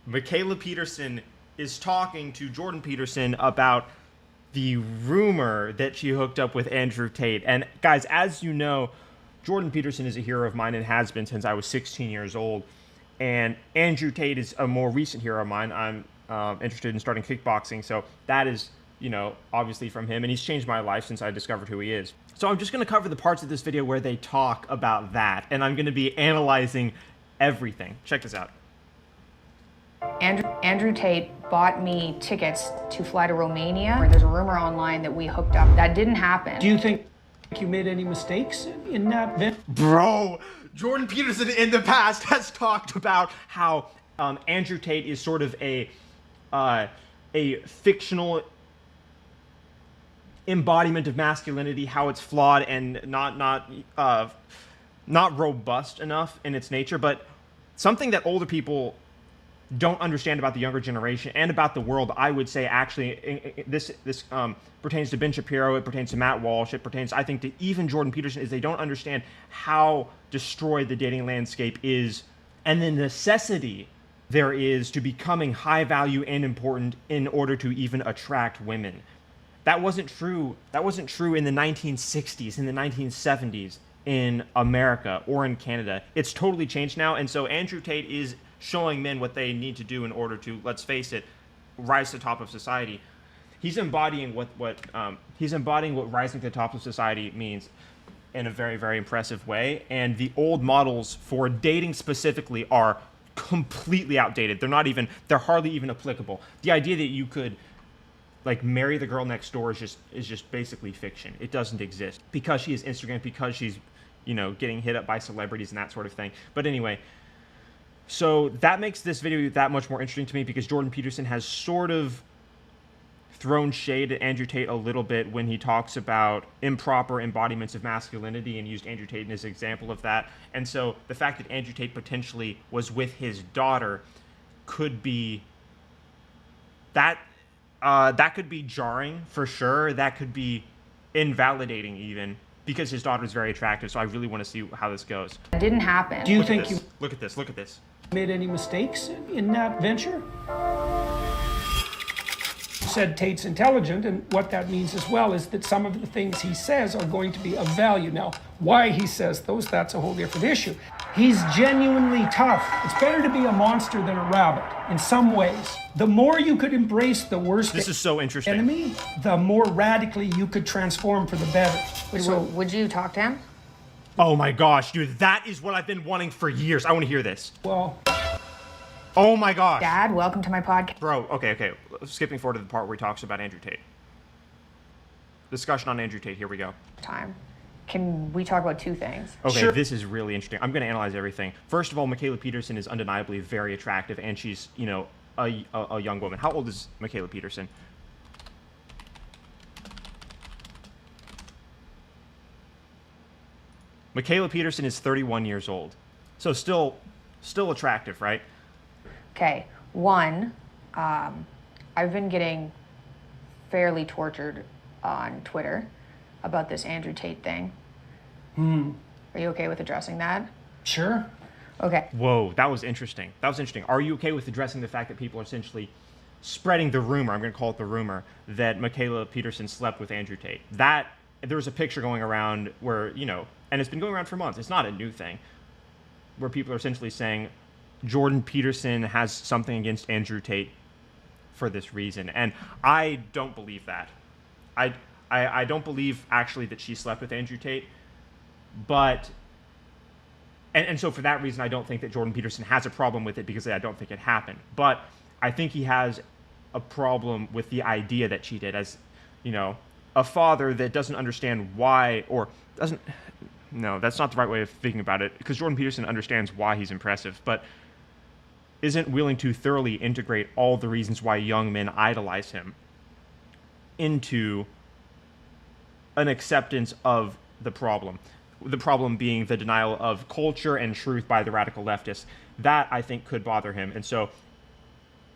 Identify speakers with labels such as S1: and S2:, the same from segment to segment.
S1: Michaela Peterson is talking to Jordan Peterson about the rumor that she hooked up with Andrew Tate. And guys, as you know, Jordan Peterson is a hero of mine and has been since I was 16 years old. And Andrew Tate is a more recent hero of mine. I'm interested in starting kickboxing, so that is, obviously from him. And he's changed my life since I discovered who he is. So I'm just going to cover the parts of this video where they talk about that. And I'm going to be analyzing everything. Check this out.
S2: Andrew Tate bought me tickets to fly to Romania. There's a rumor online that we hooked up. That didn't happen.
S3: Do you think you made any mistakes in that event?
S1: Bro, Jordan Peterson in the past has talked about how Andrew Tate is sort of a fictional embodiment of masculinity, how it's flawed and not robust enough in its nature, but something that older people don't understand about the younger generation and about the world. I would say actually this pertains to Ben Shapiro, it pertains to Matt Walsh, it pertains, I think, to even Jordan Peterson, is they don't understand how destroyed the dating landscape is and the necessity there is to becoming high value and important in order to even attract women. That wasn't true. That wasn't true in the 1960s, in the 1970s in America or in Canada. It's totally changed now. And so Andrew Tate is showing men what they need to do in order to, let's face it, rise to the top of society. He's embodying what rising to the top of society means in a very, very impressive way. And the old models for dating specifically are completely outdated. They're hardly even applicable. The idea that you could marry the girl next door is just basically fiction. It doesn't exist because she has Instagram, because she's, getting hit up by celebrities and that sort of thing. But anyway, so that makes this video that much more interesting to me because Jordan Peterson has sort of thrown shade at Andrew Tate a little bit when he talks about improper embodiments of masculinity and used Andrew Tate as an example of that. And so the fact that Andrew Tate potentially was with his daughter could be that could be jarring for sure. That could be invalidating even, because his daughter is very attractive. So I really want to see how this goes.
S2: It didn't happen.
S3: Do you think you
S1: look at this?
S3: Made any mistakes in that venture? Said Tate's intelligent, and what that means as well is that some of the things he says are going to be of value. Now, why he says those, that's a whole different issue. He's genuinely tough. It's better to be a monster than a rabbit in some ways. The more you could embrace the worst
S1: This is so interesting.
S3: enemy, the more radically you could transform for the better.
S2: So, would you talk to him?
S1: Oh my gosh, dude, that is what I've been wanting for years. I want to hear this.
S3: Well,
S1: oh my gosh.
S2: Dad, welcome to my podcast.
S1: Bro, okay. Skipping forward to the part where he talks about Andrew Tate. Discussion on Andrew Tate, here we go.
S2: Can we talk about two things?
S1: Okay,
S3: Sure.
S1: This is really interesting. I'm going to analyze everything. First of all, Michaela Peterson is undeniably very attractive, and she's, a young woman. How old is Michaela Peterson? Michaela Peterson is 31 years old. So still attractive, right?
S2: Okay, one, I've been getting fairly tortured on Twitter about this Andrew Tate thing. Are you okay with addressing that?
S3: sure.
S2: Okay.
S1: Whoa, that was interesting. Are you okay with addressing the fact that people are essentially spreading the rumor, I'm going to call it the rumor, that Michaela Peterson slept with Andrew Tate? There was a picture going around where, and it's been going around for months. It's not a new thing, where people are essentially saying Jordan Peterson has something against Andrew Tate for this reason. And I don't believe that. I don't believe actually that she slept with Andrew Tate, but and so for that reason I don't think that Jordan Peterson has a problem with it, because I don't think it happened. But I think he has a problem with the idea that she did, as a father that doesn't understand why, or doesn't, no, that's not the right way of thinking about it, because Jordan Peterson understands why he's impressive, but isn't willing to thoroughly integrate all the reasons why young men idolize him into an acceptance of the problem. The problem being the denial of culture and truth by the radical leftists. That, I think, could bother him. And so,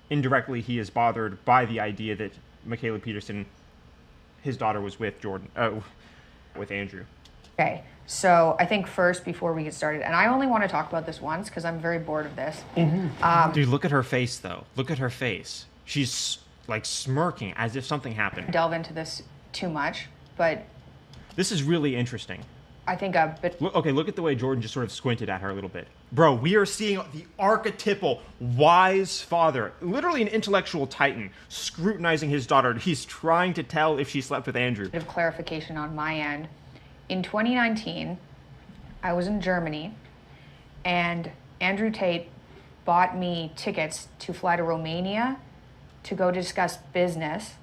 S1: indirectly, he is bothered by the idea that Michaela Peterson, his daughter, was with with Andrew.
S2: Okay. So I think first, before we get started, and I only want to talk about this once because I'm very bored of this.
S1: Dude, look at her face, though. Look at her face. She's like smirking as if something happened.
S2: Delve into this too much, but
S1: This is really interesting.
S2: I think a bit.
S1: Look at the way Jordan just sort of squinted at her a little bit. Bro, we are seeing the archetypal wise father, literally an intellectual titan, scrutinizing his daughter. He's trying to tell if she slept with Andrew.
S2: Of clarification on my end. In 2019, I was in Germany, and Andrew Tate bought me tickets to fly to Romania to go discuss business,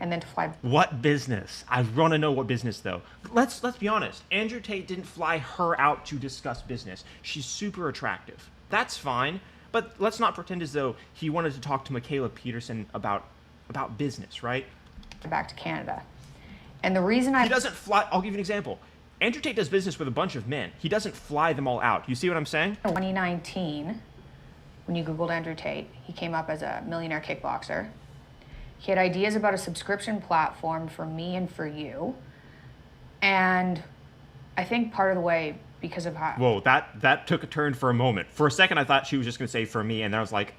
S2: and then to fly.
S1: What business? I want to know what business, though. Let's be honest. Andrew Tate didn't fly her out to discuss business. She's super attractive. That's fine, but let's not pretend as though he wanted to talk to Michaela Peterson about business, right?
S2: Back to Canada. And the reason
S1: He doesn't fly. I'll give you an example. Andrew Tate does business with a bunch of men. He doesn't fly them all out. You see what I'm saying?
S2: 2019, when you Googled Andrew Tate, he came up as a millionaire kickboxer. He had ideas about a subscription platform for me and for you. And I think part of the way, because of how...
S1: Whoa, that took a turn for a moment. For a second, I thought she was just going to say for me, and then I was like,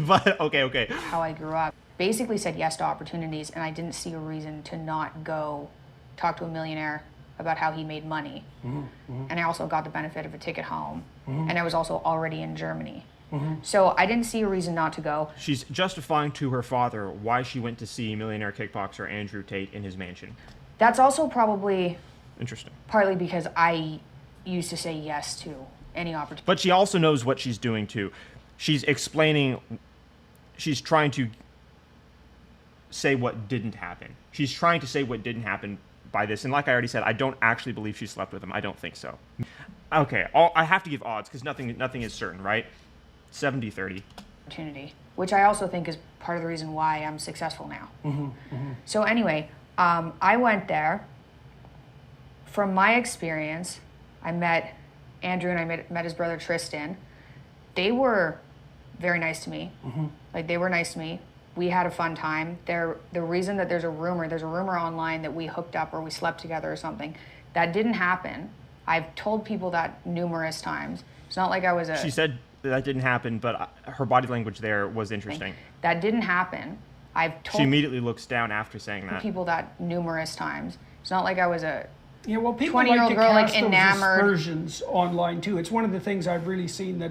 S1: but okay.
S2: How I grew up. Basically said yes to opportunities, and I didn't see a reason to not go talk to a millionaire about how he made money. And I also got the benefit of a ticket home. And I was also already in Germany. So I didn't see a reason not to go.
S1: She's justifying to her father why she went to see millionaire kickboxer Andrew Tate in his mansion.
S2: That's also probably
S1: Interesting.
S2: partly because I used to say yes to any opportunity.
S1: But she also knows what she's doing too. She's trying to say what didn't happen. She's trying to say what didn't happen by this. And like I already said, I don't actually believe she slept with him. I don't think so. Okay, I have to give odds because nothing is certain, right? 70-30.
S2: Opportunity, which I also think is part of the reason why I'm successful now. So anyway, I went there. From my experience, I met Andrew and I met his brother Tristan. They were very nice to me. Like, they were nice to me. We had a fun time. The reason that there's a rumor online that we hooked up or we slept together or something, that didn't happen. I've told people that numerous times. It's not like I was a...
S1: She said that didn't happen, but her body language there was interesting.
S2: That didn't happen. I've told
S1: She immediately looks down after saying that.
S2: people that numerous times. It's not like I was a...
S3: Yeah, well, people like
S2: 20-year-old
S3: to
S2: girl, like,
S3: cast those
S2: enamored.
S3: aspersions online too. It's one of the things I've really seen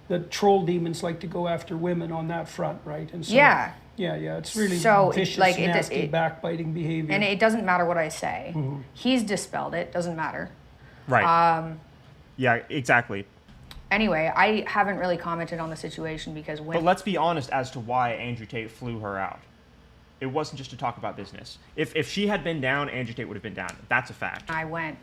S3: that troll demons like to go after women on that front, right? And so,
S2: Yeah.
S3: Yeah, it's really
S2: So,
S3: vicious,
S2: like,
S3: nasty, backbiting behavior.
S2: And it doesn't matter what I say. He's dispelled it. Doesn't matter.
S1: Right. Yeah, exactly.
S2: Anyway, I haven't really commented on the situation because when...
S1: But let's be honest as to why Andrew Tate flew her out. It wasn't just to talk about business. If she had been down, Andrew Tate would have been down. That's a fact.
S2: I went,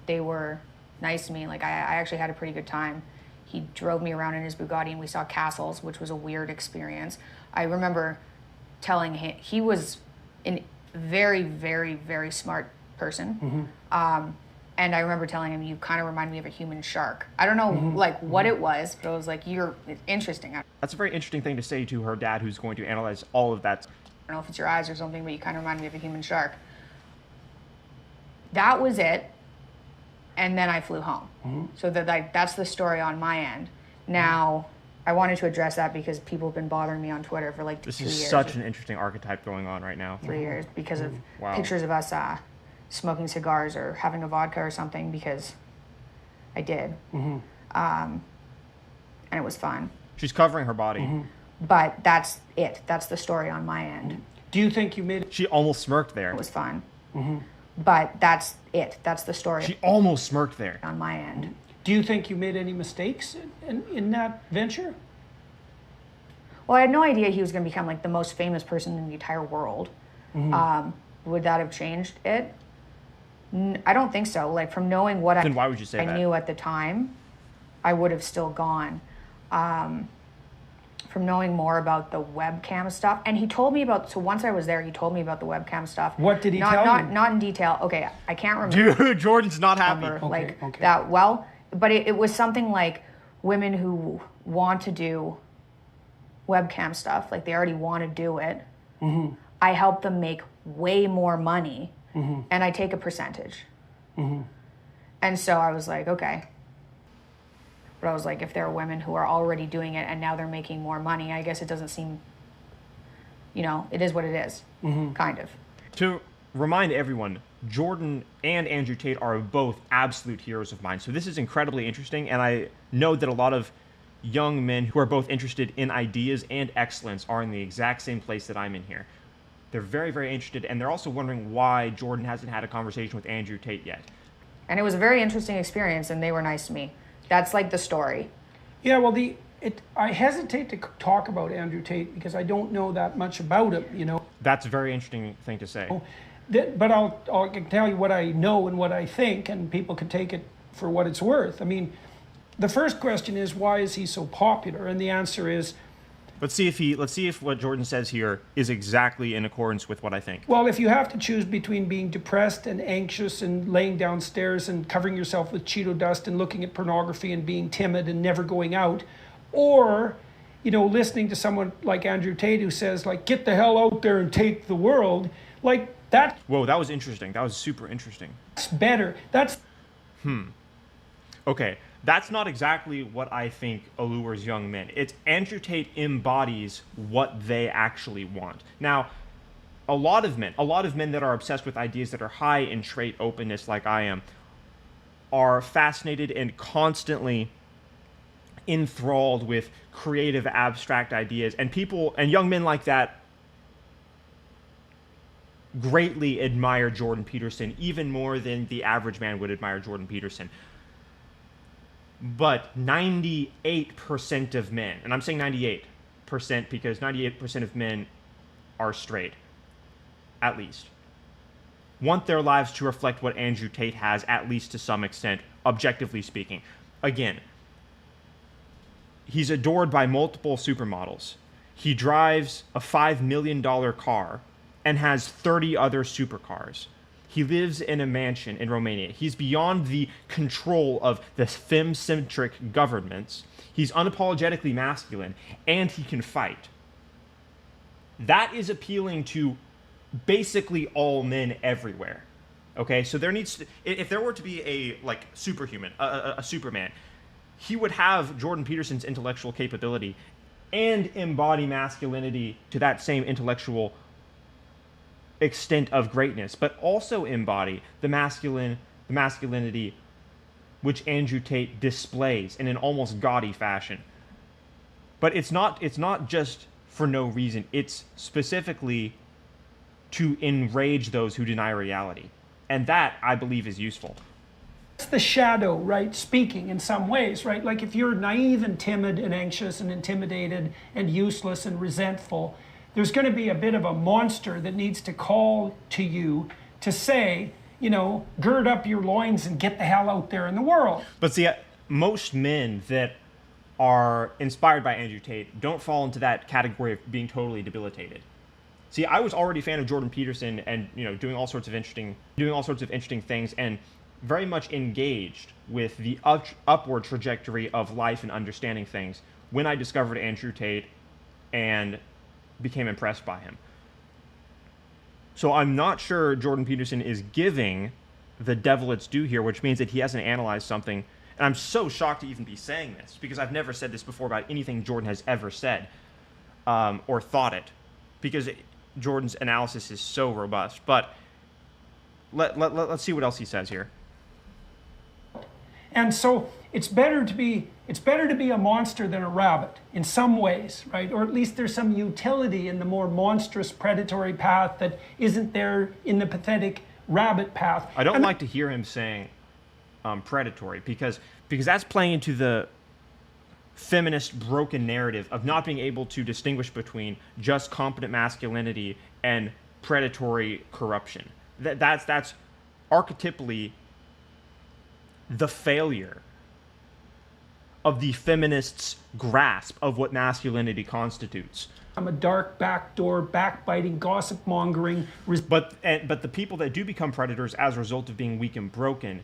S2: they were nice to me. Like, I actually had a pretty good time. He drove me around in his Bugatti and we saw castles, which was a weird experience. I remember telling him, he was a very, very, very smart person. And I remember telling him, you kind of remind me of a human shark. I don't know what it was, but I was like, it's interesting. I
S1: That's a very interesting thing to say to her dad, who's going to analyze all of that.
S2: don't know if it's your eyes or something, but you kind of remind me of a human shark. That was it. And then I flew home. So that's the story on my end. Now, I wanted to address that because people have been bothering me on Twitter for like 2 years.
S1: This is such an interesting archetype going on right now.
S2: 3 years because of
S1: Wow.
S2: pictures of us smoking cigars or having a vodka or something, because I did. And it was fun.
S1: She's covering her body.
S2: But that's it. That's the story on my end.
S3: Do you think you made
S1: She almost smirked there.
S2: It was fun. But that's it. That's the story
S1: She almost smirked there.
S2: on my end.
S3: Do you think you made any mistakes in that venture?
S2: Well, I had no idea he was going to become like the most famous person in the entire world. Would that have changed it? I don't think so. Like, from knowing what
S1: Then why would you say
S2: I
S1: that?
S2: knew at the time, I would have still gone. From knowing more about the webcam stuff, and he told me about. So once I was there, he told me about the webcam stuff.
S3: What did he
S2: not,
S3: tell
S2: not,
S3: you?
S2: Not in detail. Okay, I can't remember.
S1: Dude, Jordan's not happy.
S3: Okay.
S2: That well, but it was something like women who want to do webcam stuff, like they already want to do it. I help them make way more money, and I take a percentage. And so I was like, okay. But I was like, if there are women who are already doing it and now they're making more money, I guess it doesn't seem, it is what it is, kind of.
S1: To remind everyone, Jordan and Andrew Tate are both absolute heroes of mine. So this is incredibly interesting, and I know that a lot of young men who are both interested in ideas and excellence are in the exact same place that I'm in here. They're very, very interested, and they're also wondering why Jordan hasn't had a conversation with Andrew Tate yet.
S2: And it was a very interesting experience, and they were nice to me. That's like the story.
S3: Yeah, well, I hesitate to talk about Andrew Tate because I don't know that much about him,
S1: That's a very interesting thing to say.
S3: But I can tell you what I know and what I think, and people can take it for what it's worth. I mean, the first question is, why is he so popular? And the answer is,
S1: Let's see if what Jordan says here is exactly in accordance with what I think.
S3: well, if you have to choose between being depressed and anxious and laying downstairs and covering yourself with Cheeto dust and looking at pornography and being timid and never going out, or, listening to someone like Andrew Tate who says, like, get the hell out there and take the world, like, that.
S1: Whoa, that was interesting. That was super interesting.
S3: That's better. That's.
S1: Okay, that's not exactly what I think allures young men. It's Andrew Tate embodies what they actually want. Now, a lot of men that are obsessed with ideas that are high in trait openness like I am, are fascinated and constantly enthralled with creative abstract ideas, and young men like that greatly admire Jordan Peterson, even more than the average man would admire Jordan Peterson. But 98% of men, and I'm saying 98% because 98% of men are straight, at least, want their lives to reflect what Andrew Tate has, at least to some extent, objectively speaking. Again, he's adored by multiple supermodels. He drives a $5 million car and has 30 other supercars. He lives in a mansion in Romania. He's beyond the control of the fem-centric governments. He's unapologetically masculine, and he can fight. That is appealing to basically all men everywhere. Okay, so there needs to, if there were to be a superhuman, a Superman, he would have Jordan Peterson's intellectual capability and embody masculinity to that same intellectual extent of greatness, but also embody the masculinity which Andrew Tate displays in an almost gaudy fashion. But it's not just for no reason. It's specifically to enrage those who deny reality. And that, I believe, is useful.
S3: It's the shadow, right, speaking in some ways, right? Like if you're naive and timid and anxious and intimidated and useless and resentful, there's going to be a bit of a monster that needs to call to you to say, gird up your loins and get the hell out there in the world.
S1: But see, most men that are inspired by Andrew Tate don't fall into that category of being totally debilitated. See, I was already a fan of Jordan Peterson and, doing all sorts of interesting things, and very much engaged with the upward trajectory of life and understanding things when I discovered Andrew Tate and became impressed by him. So I'm not sure Jordan Peterson is giving the devil its due here, which means that he hasn't analyzed something. And I'm so shocked to even be saying this, because I've never said this before about anything Jordan has ever said or thought it, because Jordan's analysis is so robust. But let's see what else he says here.
S3: And so it's better to be a monster than a rabbit in some ways, right? Or at least there's some utility in the more monstrous predatory path that isn't there in the pathetic rabbit path.
S1: I don't like to hear him saying predatory, because that's playing into the feminist broken narrative of not being able to distinguish between just competent masculinity and predatory corruption. That's archetypally the failure of the feminists' grasp of what masculinity constitutes.
S3: I'm a dark backdoor, backbiting, gossip mongering.
S1: But the people that do become predators as a result of being weak and broken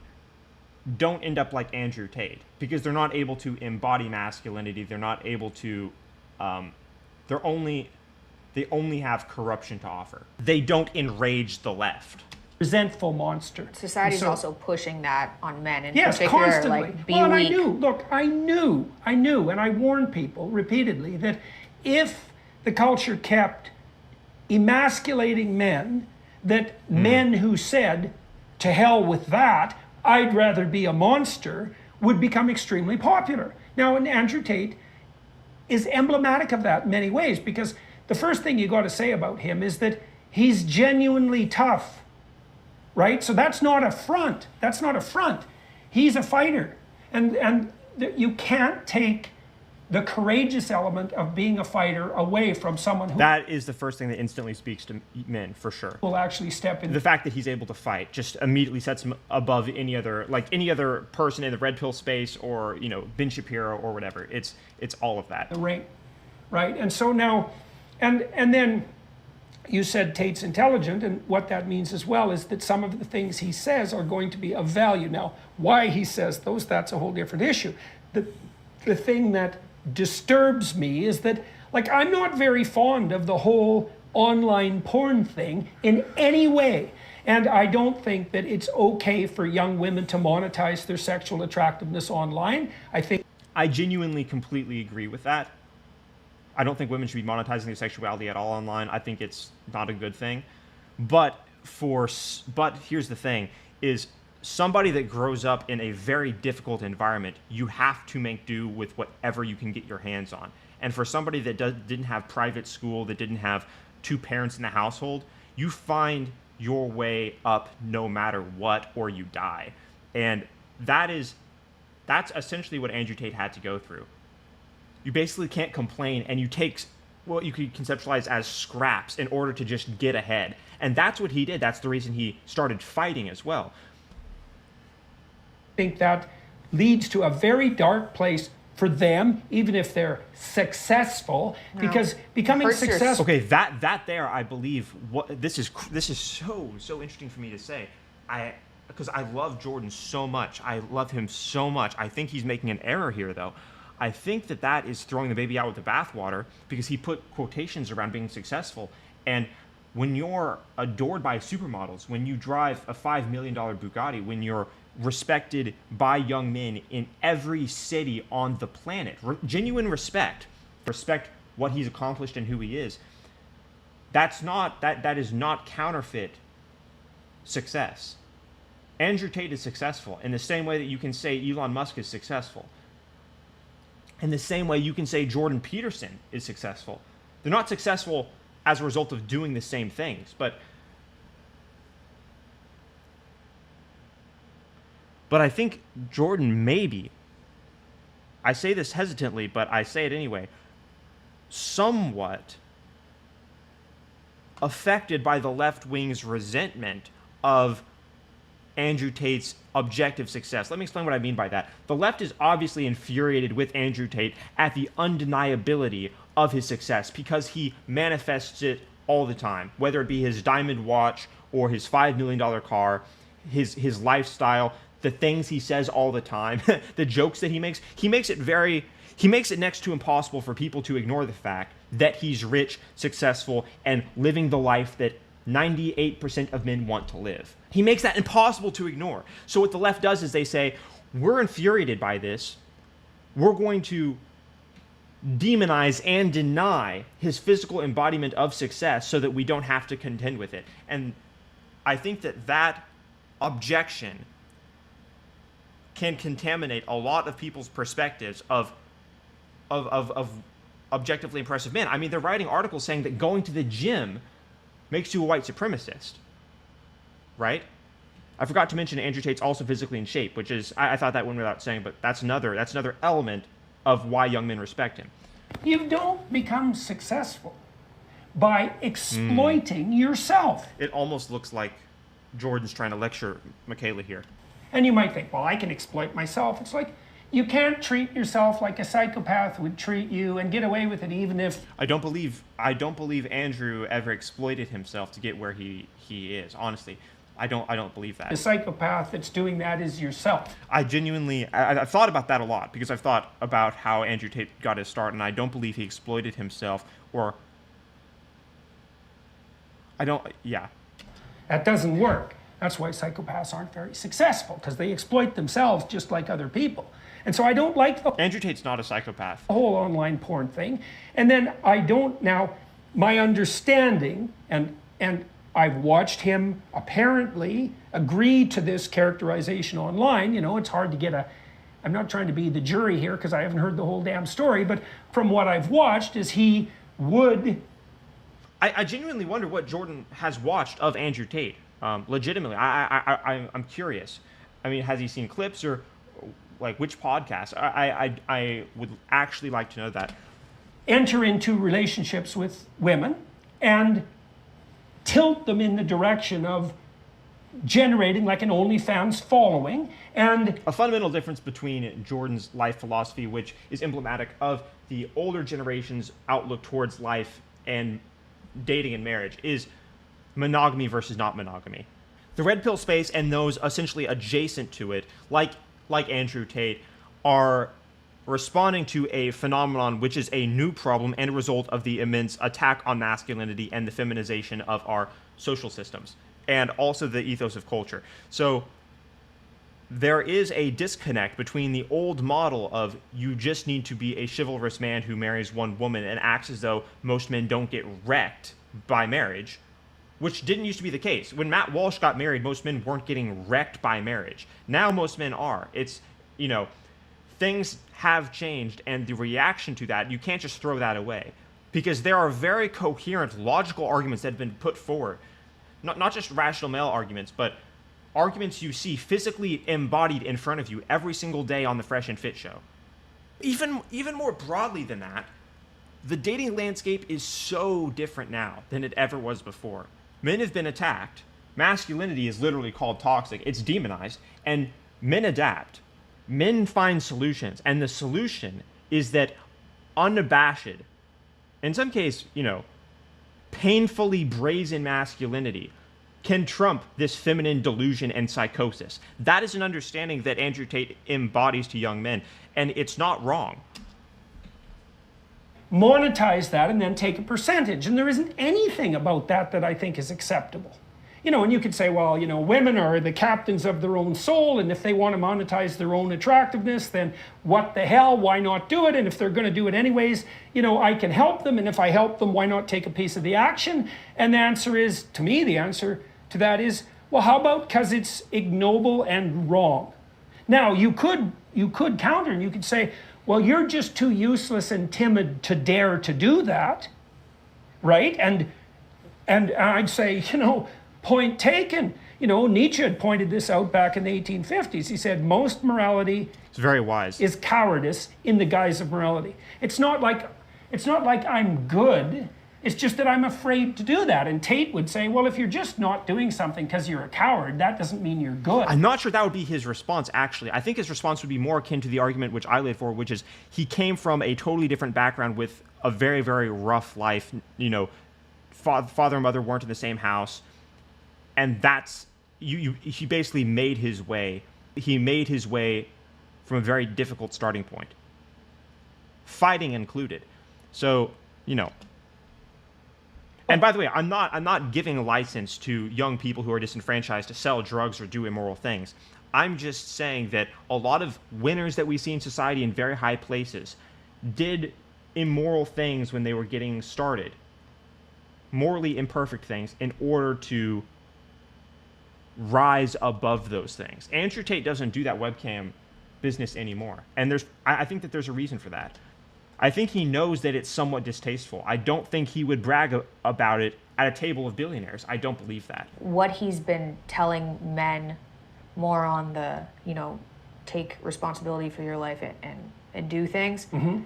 S1: don't end up like Andrew Tate, because they're not able to embody masculinity. They're not able to. They only have corruption to offer. They don't enrage the left.
S3: resentful monster.
S2: Society's
S3: And so-
S2: also pushing that on men in
S3: Yes,
S2: particular,
S3: constantly.
S2: like be
S3: Well, and
S2: weak.
S3: I knew, and I warned people repeatedly that if the culture kept emasculating men, that men who said, to hell with that, I'd rather be a monster, would become extremely popular. Now, and Andrew Tate is emblematic of that in many ways, because the first thing you got to say about him is that he's genuinely tough, right? So that's not a front. That's not a front. He's a fighter. And you can't take the courageous element of being a fighter away from someone who
S1: That is the first thing that instantly speaks to men, for sure.
S3: will actually step in.
S1: The fact that he's able to fight just immediately sets him above any other person in the red pill space, or Ben Shapiro or whatever. It's all of that.
S3: The ring, right? And so now, and then you said Tate's intelligent, and what that means as well is that some of the things he says are going to be of value. Now, why he says those, that's a whole different issue. The thing that disturbs me is that, like, I'm not very fond of the whole online porn thing in any way. And I don't think that it's okay for young women to monetize their sexual attractiveness online. I think
S1: I genuinely completely agree with that. I don't think women should be monetizing their sexuality at all online. I think it's not a good thing. But here's the thing, is somebody that grows up in a very difficult environment, you have to make do with whatever you can get your hands on. And for somebody that didn't have private school, that didn't have two parents in the household, you find your way up no matter what, or you die. And that's essentially what Andrew Tate had to go through. You basically can't complain, and you take what you could conceptualize as scraps in order to just get ahead. And that's what he did. That's the reason he started fighting as well.
S3: think that leads to a very dark place for them, even if they're successful, because becoming
S2: Hurts your-
S3: successful.
S1: Okay, that there, I believe, this is so interesting for me to say. Because I love Jordan so much. I love him so much. I think he's making an error here, though. I think that is throwing the baby out with the bathwater, because he put quotations around being successful. And when you're adored by supermodels, when you drive a $5 million Bugatti, when you're respected by young men in every city on the planet, genuine respect what he's accomplished and who he is, that is not counterfeit success. Andrew Tate is successful in the same way that you can say Elon Musk is successful. In the same way you can say Jordan Peterson is successful. They're not successful as a result of doing the same things, but I think Jordan maybe, I say this hesitantly, but I say it anyway, somewhat affected by the left wing's resentment of Andrew Tate's objective success. Let me explain what I mean by that. The left is obviously infuriated with Andrew Tate at the undeniability of his success, because he manifests it all the time, whether it be his diamond watch or his $5 million car, his lifestyle, the things he says all the time, the jokes that he makes it next to impossible for people to ignore the fact that he's rich, successful, and living the life that 98% of men want to live. He makes that impossible to ignore. So what the left does is they say, we're infuriated by this. We're going to demonize and deny his physical embodiment of success so that we don't have to contend with it. And I think that objection can contaminate a lot of people's perspectives of objectively impressive men. I mean, they're writing articles saying that going to the gym makes you a white supremacist, right? I forgot to mention Andrew Tate's also physically in shape, which is, I thought that went without saying, but that's another element of why young men respect him.
S3: You don't become successful by exploiting yourself.
S1: It almost looks like Jordan's trying to lecture Michaela here.
S3: And you might think, well, I can exploit myself. It's like, you can't treat yourself like a psychopath would treat you and get away with it, even if...
S1: I don't believe Andrew ever exploited himself to get where he is, honestly. I don't believe that.
S3: The psychopath that's doing that is yourself.
S1: I've thought about that a lot, because I've thought about how Andrew Tate got his start, and I don't believe he exploited himself,
S3: That doesn't work. That's why psychopaths aren't very successful, because they exploit themselves just like other people. And so I don't like the
S1: Andrew Tate's not a psychopath.
S3: whole online porn thing. And then I don't now, my understanding, and I've watched him apparently agree to this characterization online. You know, it's hard to get I'm not trying to be the jury here because I haven't heard the whole damn story, but from what I've watched is he would...
S1: I genuinely wonder what Jordan has watched of Andrew Tate. Legitimately, I'm curious. I mean, has he seen clips or like which podcast? I would actually like to know that.
S3: Enter into relationships with women and tilt them in the direction of generating like an OnlyFans following. And
S1: a fundamental difference between Jordan's life philosophy, which is emblematic of the older generation's outlook towards life and dating and marriage, is monogamy versus not monogamy. The red pill space and those essentially adjacent to it, like Andrew Tate, are responding to a phenomenon which is a new problem and a result of the immense attack on masculinity and the feminization of our social systems, and also the ethos of culture. So there is a disconnect between the old model of you just need to be a chivalrous man who marries one woman and acts as though most men don't get wrecked by marriage, which didn't used to be the case. When Matt Walsh got married, most men weren't getting wrecked by marriage. Now most men are. It's, you know, things have changed, and the reaction to that, you can't just throw that away. Because there are very coherent, logical arguments that have been put forward. Not just rational male arguments, but arguments you see physically embodied in front of you every single day on the Fresh and Fit show. Even more broadly than that, the dating landscape is so different now than it ever was before. Men have been attacked. Masculinity is literally called toxic. It's demonized. And men adapt. Men find solutions. And the solution is that unabashed, in some case, you know, painfully brazen masculinity can trump this feminine delusion and psychosis. That is an understanding that Andrew Tate embodies to young men, and it's not wrong.
S3: monetize that and then take a percentage. And there isn't anything about that that I think is acceptable. You know, and you could say, well, you know, women are the captains of their own soul, and if they want to monetize their own attractiveness, then what the hell, why not do it? And if they're going to do it anyways, you know, I can help them, and if I help them, why not take a piece of the action? And the answer is, to me, the answer to that is, well, how about because it's ignoble and wrong? Now, you could counter, and you could say, well, you're just too useless and timid to dare to do that, right? And I'd say, you know, point taken. You know, Nietzsche had pointed this out back in the 1850s. He said most morality
S1: It's very wise.
S3: is cowardice in the guise of morality. It's not like I'm good. It's just that I'm afraid to do that. And Tate would say, well, if you're just not doing something because you're a coward, that doesn't mean you're good.
S1: I'm not sure that would be his response, actually. I think his response would be more akin to the argument which I laid for, which is he came from a totally different background with a very, very rough life. You know, father and mother weren't in the same house. And that's, he basically made his way. He made his way from a very difficult starting point, fighting included. So, you know. And by the way, I'm not giving a license to young people who are disenfranchised to sell drugs or do immoral things. I'm just saying that a lot of winners that we see in society in very high places did immoral things when they were getting started, morally imperfect things, in order to rise above those things. Andrew Tate doesn't do that webcam business anymore. And I think that there's a reason for that. I think he knows that it's somewhat distasteful. I don't think he would brag about it at a table of billionaires. I don't believe that.
S2: What he's been telling men more on the, you know, take responsibility for your life and do things. Mm-hmm.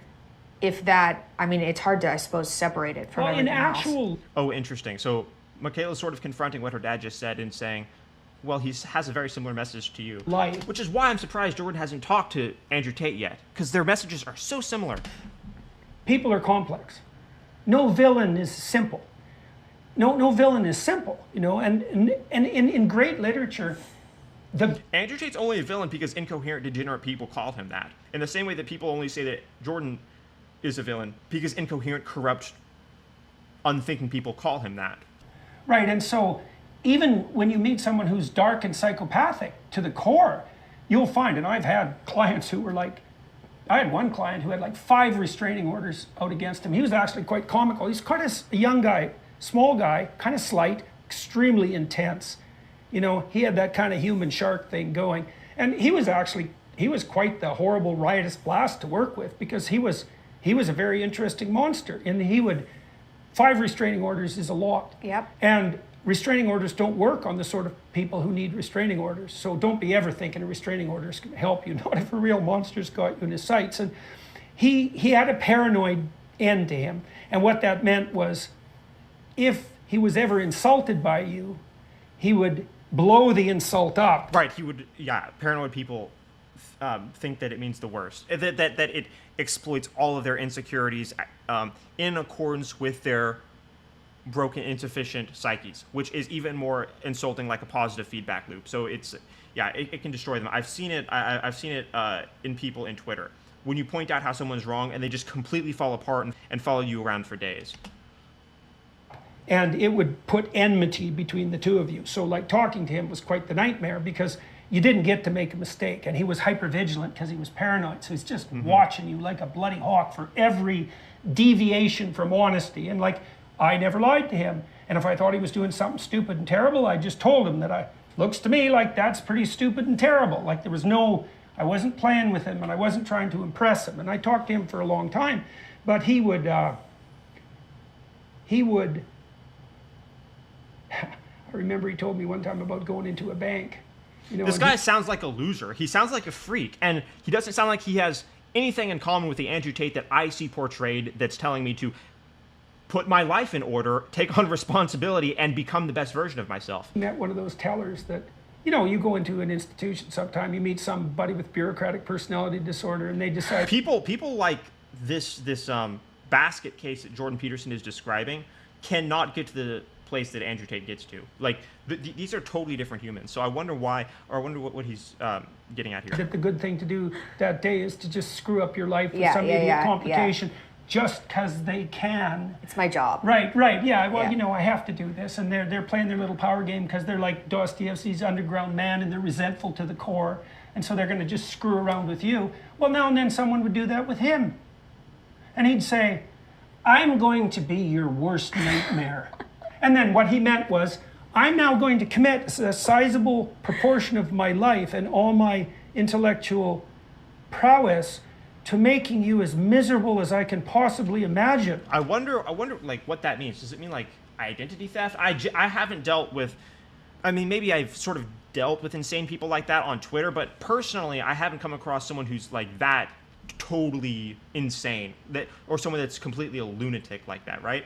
S2: If that, I mean, it's hard to, I suppose, separate it from everything else.
S1: Oh, interesting. So Michaela's sort of confronting what her dad just said and saying, well, he has a very similar message to you.
S3: Like,
S1: which is why I'm surprised Jordan hasn't talked to Andrew Tate yet, because their messages are so similar.
S3: People are complex. No villain is simple. No villain is simple, you know, and in great literature,
S1: Andrew Tate's only a villain because incoherent, degenerate people call him that. In the same way that people only say that Jordan is a villain because incoherent, corrupt, unthinking people call him that.
S3: Right, and so even when you meet someone who's dark and psychopathic to the core, you'll find, and I've had clients who were like, I had one client who had like 5 restraining orders out against him. He was actually quite comical. He's quite a young guy, small guy, kind of slight, extremely intense. You know, he had that kind of human shark thing going. And he was quite the horrible, riotous blast to work with, because he was a very interesting monster. And 5 restraining orders is a lot.
S2: Yep.
S3: And restraining orders don't work on the sort of people who need restraining orders. So don't be ever thinking a restraining order is going to help you. Not if a real monster's got you in his sights. And he had a paranoid end to him. And what that meant was, if he was ever insulted by you, he would blow the insult up.
S1: Right, he would, yeah, paranoid people think that it means the worst. That it exploits all of their insecurities in accordance with their broken, insufficient psyches, which is even more insulting, like a positive feedback loop. So it's, yeah, it can destroy them. I've seen it. I've seen it in people in Twitter, when you point out how someone's wrong and they just completely fall apart and follow you around for days.
S3: And it would put enmity between the two of you. So like talking to him was quite the nightmare, because you didn't get to make a mistake. And he was hypervigilant because he was paranoid. So he's just watching you like a bloody hawk for every deviation from honesty. And like, I never lied to him. And if I thought he was doing something stupid and terrible, I just told him that looks to me like that's pretty stupid and terrible. Like I wasn't playing with him, and I wasn't trying to impress him. And I talked to him for a long time, but he would, I remember he told me one time about going into a bank. You know,
S1: this guy sounds like a loser. He sounds like a freak, and he doesn't sound like he has anything in common with the Andrew Tate that I see portrayed, that's telling me to put my life in order, take on responsibility, and become the best version of myself.
S3: I met one of those tellers that, you know, you go into an institution sometime, you meet somebody with bureaucratic personality disorder, and they decide...
S1: People like this basket case that Jordan Peterson is describing cannot get to the place that Andrew Tate gets to. Like, these are totally different humans. So I wonder why, or I wonder what he's getting at here.
S3: That the good thing to do that day is to just screw up your life with some idiot complication. Yeah. Just because they can.
S2: It's my job.
S3: Right, yeah. Well, you know, I have to do this. And they're playing their little power game because they're like Dostoevsky's underground man, and they're resentful to the core. And so they're going to just screw around with you. Well, now and then someone would do that with him. And he'd say, I'm going to be your worst nightmare. And then what he meant was, I'm now going to commit a sizable proportion of my life and all my intellectual prowess to making you as miserable as I can possibly imagine.
S1: I wonder like what that means. Does it mean like identity theft? I haven't dealt with, I mean, maybe I've sort of dealt with insane people like that on Twitter, but personally I haven't come across someone who's like that totally insane, or someone that's completely a lunatic like that, right?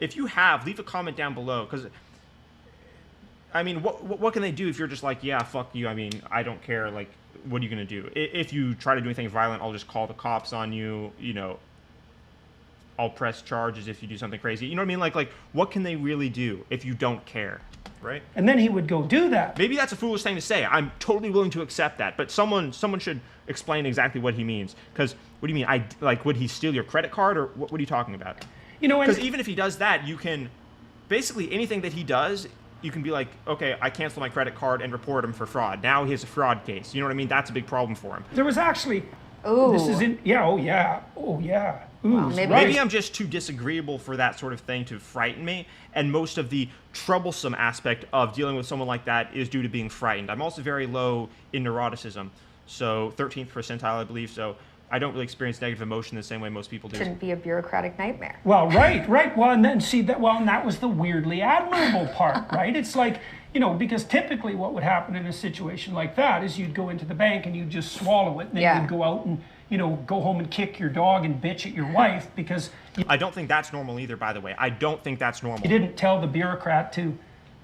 S1: If you have, leave a comment down below, because I mean, what can they do if you're just like, yeah, fuck you, I mean, I don't care, like, what are you going to do? If you try to do anything violent, I'll just call the cops on you, you know, I'll press charges if you do something crazy. You know what I mean? Like what can they really do if you don't care, right?
S3: And then he would go do that.
S1: Maybe that's a foolish thing to say. I'm totally willing to accept that, but someone should explain exactly what he means. Because what do you mean? Would he steal your credit card, or what are you talking about?
S3: You know,
S1: because even if he does that, you can basically anything that he does, you can be like, okay, I cancel my credit card and report him for fraud. Now he has a fraud case. You know what I mean? That's a big problem for him.
S3: There was actually, this is in, oh yeah. Ooh,
S2: well,
S1: maybe I'm just too disagreeable for that sort of thing to frighten me. And most of the troublesome aspect of dealing with someone like that is due to being frightened. I'm also very low in neuroticism. So 13th percentile, I believe. So I don't really experience negative emotion the same way most people do.
S2: Shouldn't be a bureaucratic nightmare.
S3: Well, right. Well, and then see that. Well, and that was the weirdly admirable part, right? It's like, you know, because typically what would happen in a situation like that is you'd go into the bank and you'd just swallow it, and then you'd go out and, you know, go home and kick your dog and bitch at your wife because.
S1: I don't think that's normal either, by the way. I don't think that's normal.
S3: You didn't tell the bureaucrat to,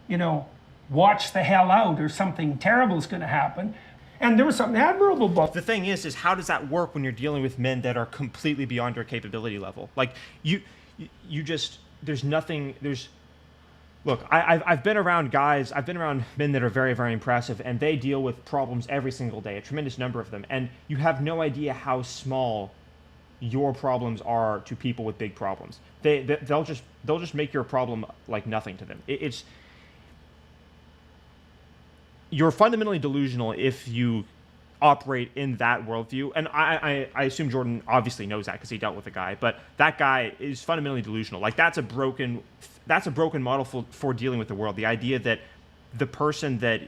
S3: you know, watch the hell out, or something terrible is going to happen. And there was something admirable about it.
S1: The thing is how does that work when you're dealing with men that are completely beyond your capability level? Like, you just, look, I've been around guys, I've been around men that are very, very impressive, and they deal with problems every single day, a tremendous number of them, and you have no idea how small your problems are to people with big problems. They'll just make your problem like nothing to them. you're fundamentally delusional if you operate in that worldview. And I assume Jordan obviously knows that because he dealt with the guy, but that guy is fundamentally delusional. Like that's a broken model for dealing with the world. The idea that the person that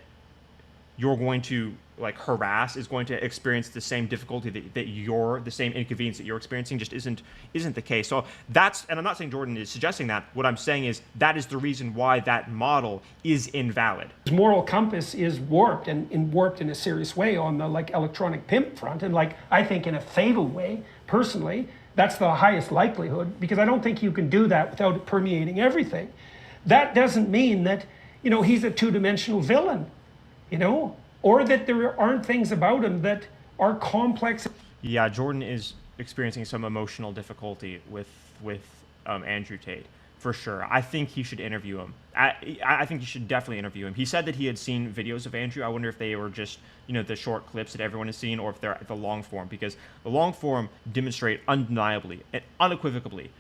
S1: you're going to like harass is going to experience the same difficulty the same inconvenience that you're experiencing just isn't the case. So and I'm not saying Jordan is suggesting that. What I'm saying is that is the reason why that model is invalid.
S3: His moral compass is warped, and warped in a serious way on the like electronic pimp front, and like I think in a fatal way. Personally, that's the highest likelihood, because I don't think you can do that without it permeating everything. That doesn't mean that, you know, he's a two-dimensional villain, you know, or that there aren't things about him that are complex.
S1: Yeah, Jordan is experiencing some emotional difficulty with Andrew Tate, for sure. I think he should interview him. I think you should definitely interview him. He said that he had seen videos of Andrew. I wonder if they were just, you know, the short clips that everyone has seen, or if they're the long form, because the long form demonstrate undeniably and unequivocally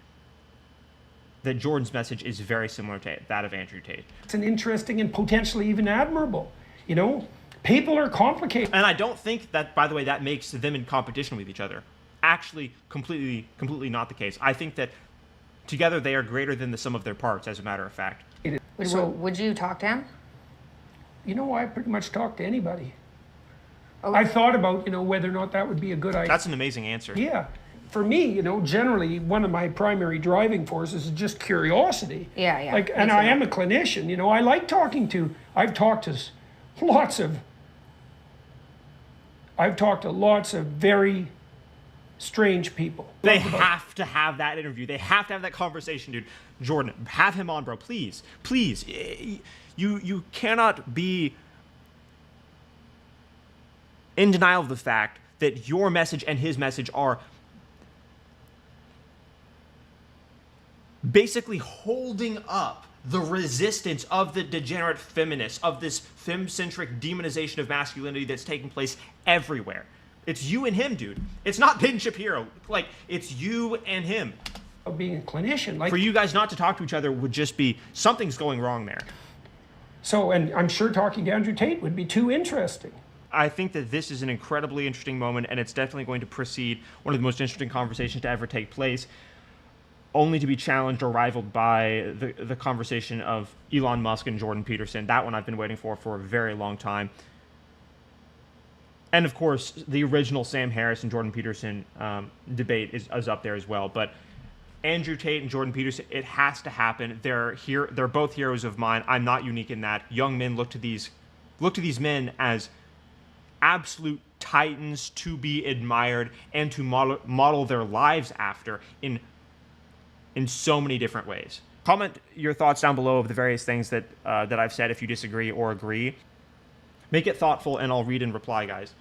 S1: that Jordan's message is very similar to that of Andrew Tate.
S3: It's an interesting and potentially even admirable, you know? People are complicated.
S1: And I don't think that, by the way, that makes them in competition with each other. Actually, completely not the case. I think that together they are greater than the sum of their parts, as a matter of fact.
S2: So would you talk to him?
S3: You know, I pretty much talk to anybody.
S2: Oh.
S3: I thought about, you know, whether or not that would be a good idea.
S1: That's an amazing answer.
S3: Yeah. For me, you know, generally one of my primary driving forces is just curiosity.
S2: Yeah.
S3: Like, and I am a clinician, you know, I like talking to, I've talked to lots of very strange people.
S1: They have to have that interview. They have to have that conversation, dude. Jordan, have him on, bro. Please. You cannot be in denial of the fact that your message and his message are basically holding up the resistance of the degenerate feminists, of this fem-centric demonization of masculinity that's taking place everywhere. It's you and him, dude. It's not Ben Shapiro. Like, it's you and him.
S3: Being a clinician, like,
S1: for you guys not to talk to each other would just be, something's going wrong there.
S3: So, and I'm sure talking to Andrew Tate would be too interesting.
S1: I think that this is an incredibly interesting moment, and it's definitely going to precede one of the most interesting conversations to ever take place, only to be challenged or rivaled by the conversation of Elon Musk and Jordan Peterson. That one I've been waiting for a very long time. And of course, the original Sam Harris and Jordan Peterson debate is up there as well. But Andrew Tate and Jordan Peterson, it has to happen. They're both heroes of mine. I'm not unique in that. Young men look to these men as absolute titans to be admired and to model their lives after in so many different ways. Comment your thoughts down below of the various things that I've said if you disagree or agree. Make it thoughtful, and I'll read and reply, guys.